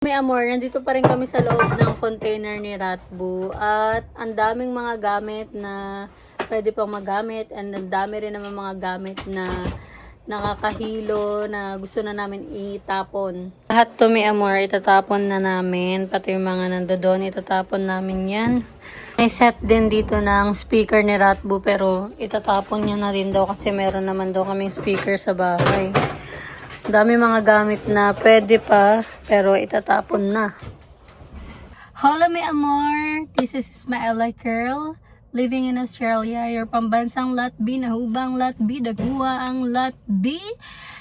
May amor, nandito pa rin kami sa loob ng container ni Ratbu at ang daming mga gamit na pwede pang magamit and ang dami rin naman mga gamit na nakakahilo na gusto na namin itapon. Lahat to may amor, itatapon na namin. Pati yung mga nandoon, itatapon namin yan. May set din dito ng speaker ni Ratbu pero itatapon niya na rin daw kasi meron naman daw kaming speaker sa bahay. Dami mga gamit na pwede pa, pero itatapon na. Hello, my amor! This is Ismaela Curl, living in Australia. Your pambansang Lot B, nahubang Lot B, dagwa ang Lot B.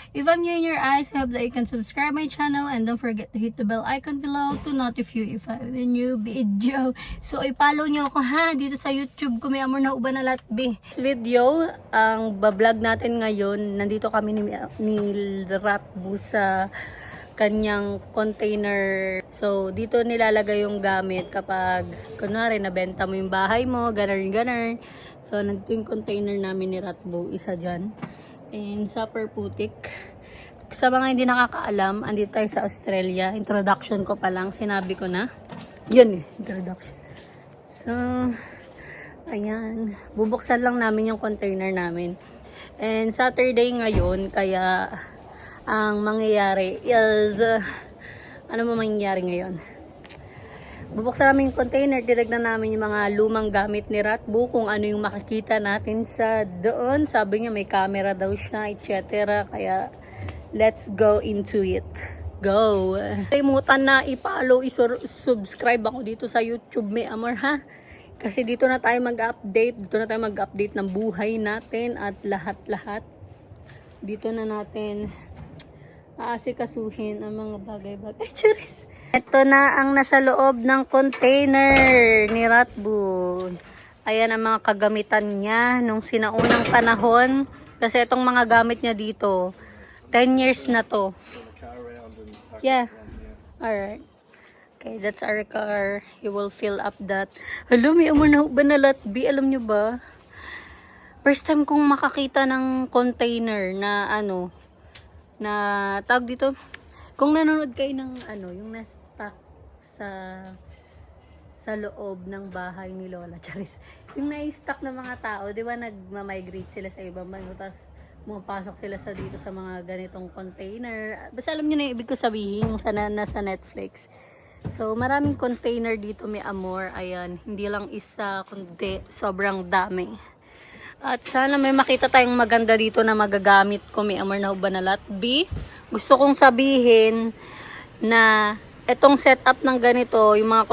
If I'm new in your eyes, I hope that you can subscribe my channel and don't forget to hit the bell icon below to notify you if I have a new video. So, i-follow nyo ako ha, dito sa YouTube ko, may amor na uban na Lot B. This video, ang bablog natin ngayon, nandito kami ni Ratbu sa kanyang container. So, dito nilalagay yung gamit kapag, kunwari, nabenta mo yung bahay mo, ganar. So, nandito yung container namin ni Ratbu, isa dyan. And sa Perputik. Sa mga hindi nakakaalam, andito tayo sa Australia. Introduction ko pa lang, sinabi ko na. Yun introduction. So, ayan. Bubuksan lang namin yung container namin. And Saturday ngayon, kaya ang mangyayari is, ano mo mangyayari ngayon? Bubuksan namin yung container, tinignan namin yung mga lumang gamit ni Ratbu, kung ano yung makikita natin sa doon. Sabi niya may camera daw siya, etc. Kaya, let's go into it. Go! Kalimutan na i-follow, i-subscribe ako dito sa YouTube, may amor ha. Kasi dito na tayo mag-update ng buhay natin at lahat-lahat. Dito na natin aasikasuhin ang mga bagay-bagay. Charis! Ito na ang nasa loob ng container ni Ratbu. Ayan ang mga kagamitan niya nung sinaunang panahon. Kasi itong mga gamit niya dito, 10 years na to. Yeah. Alright. Okay, that's our car. You will fill up that. Hello, may amor na ba na Lot B? Alam nyo ba? First time kong makakita ng container na ano, na tawag dito. Kung nanonood kayo ng ano, yung na-stuck sa loob ng bahay ni Lola Charis. Yung na-stuck na mga tao, di ba nagma-migrate sila sa ibang banyo, tapos pumapasok sila sa dito sa mga ganitong container. Basta alam nyo na yung ibig ko sabihin, yung nasa Netflix. So, maraming container dito, may amor. Ayan, hindi lang isa, kundi sobrang dami. At sana may makita tayong maganda dito na magagamit ko, may amor na uban na Lot B. Gusto kong sabihin na itong setup ng ganito, yung mga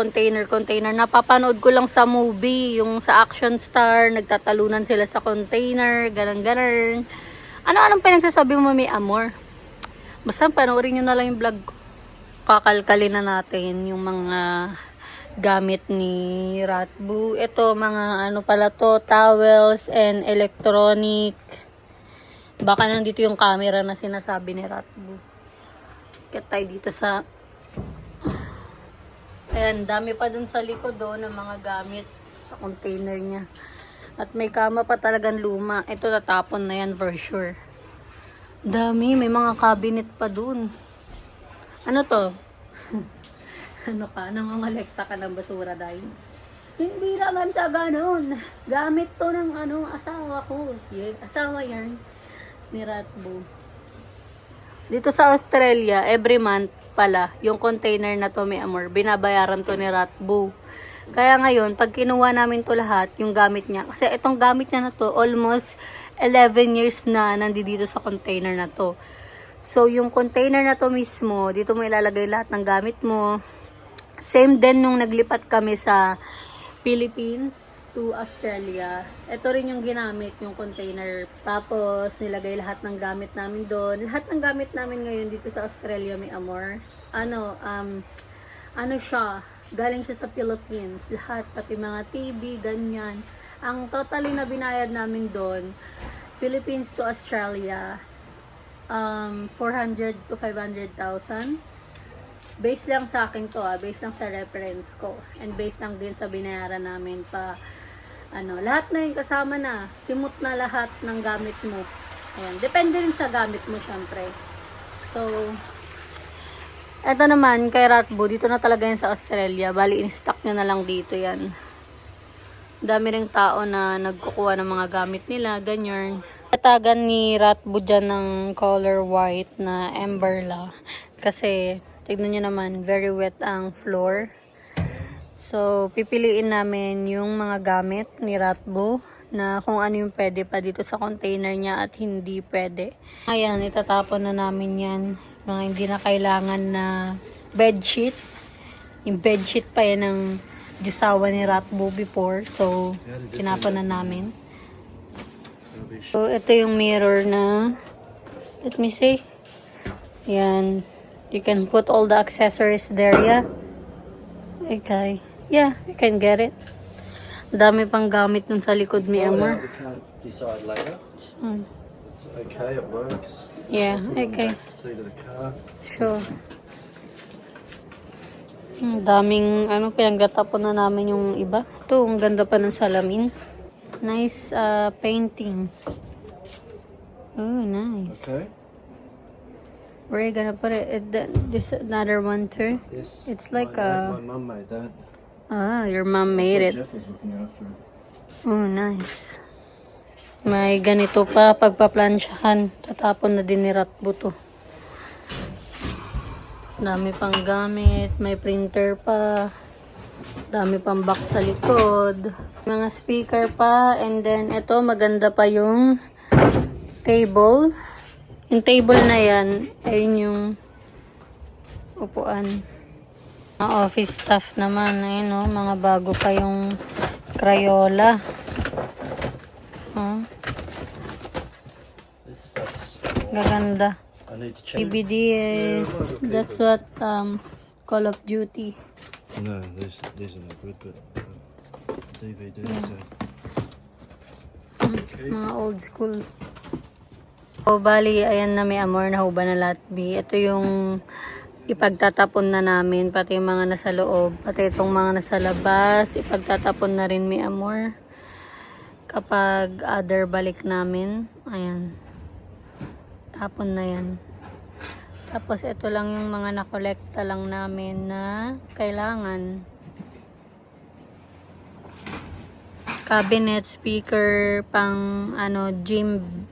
container, napapanood ko lang sa movie, yung sa Action Star, nagtatalunan sila sa container, ganun. Ano-anong pinagsasabi mo, may amor? Basta panoorin nyo na lang yung vlog ko. Kakalkalin na natin yung mga gamit ni Ratbu. Ito, mga ano pala to, towels and electronic. Baka nandito yung camera na sinasabi ni Ratbu. Kaya tayo dito sa... Ayan, dami pa dun sa likod ng mga gamit sa container niya. At may kama pa talagang luma. Ito tatapon na yan for sure. Dami, may mga cabinet pa dun. Ano to? Ano ka? Nangangalekta ka ng basura dahil? Hindi naman sa ganun. Gamit to ng asawa ko. Asawa yan ni Ratbu. Dito sa Australia, every month pala, yung container na to, may amor, binabayaran to ni Ratbu. Kaya ngayon, pag kinuha namin to lahat, yung gamit niya, kasi itong gamit niya na to, almost 11 years na nandito sa container na to. So, yung container na to mismo, dito mo ilalagay lahat ng gamit mo. Same din nung naglipat kami sa Philippines to Australia. Ito rin yung ginamit, yung container. Tapos, nilagay lahat ng gamit namin doon. Lahat ng gamit namin ngayon dito sa Australia, may amor. Ano siya, galing siya sa Philippines. Lahat, pati mga TV, ganyan. Ang totally na binayad namin doon, Philippines to Australia, 400 to 500,000. Base lang sa akin to, base lang sa reference ko. And base lang din sa binayaran namin pa lahat na yung kasama na, simot na lahat ng gamit mo. Ayan, depende rin sa gamit mo syempre. So, Ito naman, kay Ratbo, dito na talaga yan sa Australia. Bali, in-stock nyo na lang dito yan. Dami ring tao na nagkukuha ng mga gamit nila, ganyan. Katagan ni Ratbo dyan ng color white na Emberla. Kasi, tignan nyo naman, very wet ang floor. So, pipiliin namin yung mga gamit ni Ratbo na kung ano yung pwede pa dito sa container niya at hindi pwede. Ayan, itatapon na namin yan. Mga hindi na kailangan na bedsheet. Yung bedsheet pa yan ng jusawa ni Ratbo before. So, tinapon na namin. So, ito yung mirror na, let me see. Yan. You can put all the accessories there, yeah? Okay. Yeah, you can get it. Dami pang gamit nun sa likod ni Amor. We can't decide later. It's okay, it works. Yeah, okay. Seat of the car. Sure. Daming, pinagtatapon na namin yung iba. Ito, ang ganda pa ng salamin. Nice painting. Oh, nice. Okay. Where are you gonna put it? This another one too? Yes. It's like my mum made that. your mom made it. Jeff was looking after it. Oh, nice. May ganito pa, pagpaplansyahan. Tatapon na din ni Ratbo to. Dami pang gamit. May printer pa. Dami pang box sa likod. Mga speaker pa. And then, ito, maganda pa yung table. Yung table na yan, ayun yung upuan. Mga office staff naman, ayun o, mga bago pa yung Crayola. This stuff's... Gaganda. I need to check. DVD is, that's what, Call of Duty. No, these are not good, but DVDs okay. Mga old school. So, bali, ayan na may Amor, nahuba na lahat, B. Ito yung ipagtatapon na namin, pati yung mga nasa loob, pati itong mga nasa labas, ipagtatapon na rin may Amor. Kapag other balik namin, ayan. Tapon na yan. Tapos, ito lang yung mga nakolekta lang namin na kailangan. Cabinet, speaker, pang, gym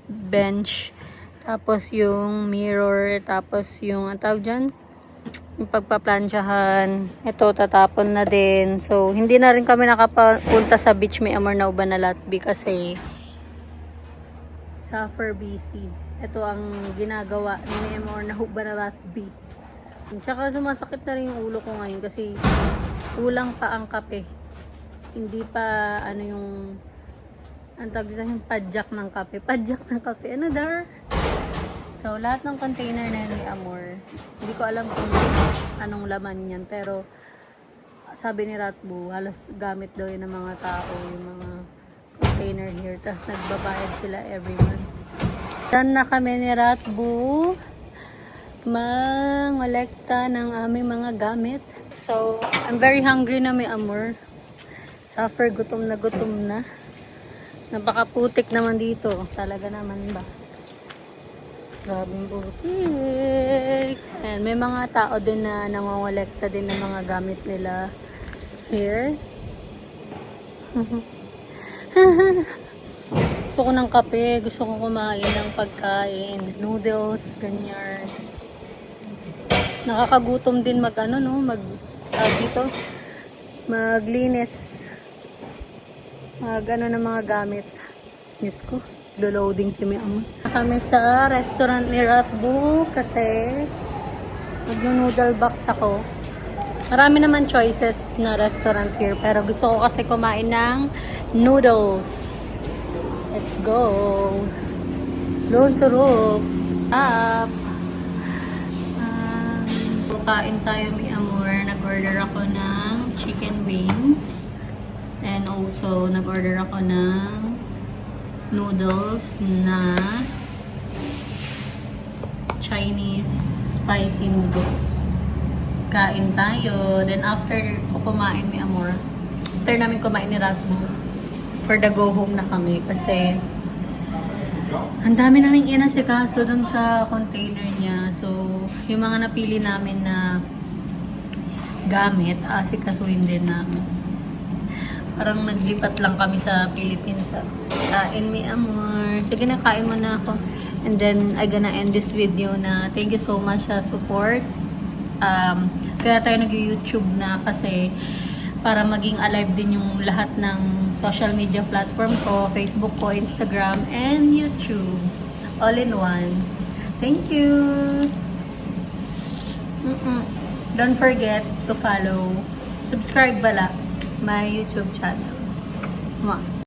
bench, tapos yung mirror, tapos yung ang tawag dyan, yung pagpaplansyahan. Ito, tatapon na din. So, hindi na rin kami nakapunta sa beach may Amor na uban na Latby kasi suffer busy. Ito ang ginagawa ni may Amor na uban na Latby. Tsaka sumasakit na rin yung ulo ko ngayon kasi kulang pa ang kape. Hindi pa yung ang tawag dito yung padjak ng kape. Padjak ng kape. Ano dar? So, lahat ng container na yun ni Amor, hindi ko alam kung anong laman niyan. Pero, sabi ni Ratbo, halos gamit daw yun ng mga tao, yung mga container here. Tapos, nagbabayad sila every month. Done na kami ni Ratbo mangolekta ng aming mga gamit. So, I'm very hungry na may Amor. Suffer, gutom na. Napakaputik naman dito. Talaga naman ba? Grabing putik. Ayan, may mga tao din na nangongolekta din ng mga gamit nila here. Gusto ko ng kape. Gusto ko kumain ng pagkain. Noodles, ganyan. Nakakagutom din maglinis. Ng mga gamit. Diyos ko, loading si may Amor. Kami sa restaurant ni Ratbo kasi mag-noodle box ako. Marami naman choices na restaurant here pero gusto ko kasi kumain ng noodles. Let's go! Doon surop! Up! Kain tayo may Amor. Nag-order ako ng chicken wings. And also, nag-order ako ng noodles na Chinese spicy noodles. Kain tayo. Then after ko kumain may Amor, after namin kumain ni Ratbo, for the go home na kami kasi Ang dami naming inasikaso dun sa container niya. So, yung mga napili namin na gamit, asikasuhin din namin. Parang naglipat lang kami sa Philippines. Kain mi amor. Sige na, kain mo na ako. And then, I gonna end this video na thank you so much sa support. Kaya tayo nag-YouTube na kasi para maging alive din yung lahat ng social media platform ko, Facebook ko, Instagram, and YouTube. All in one. Thank you! Don't forget to follow, subscribe bala, my YouTube channel. Mwah.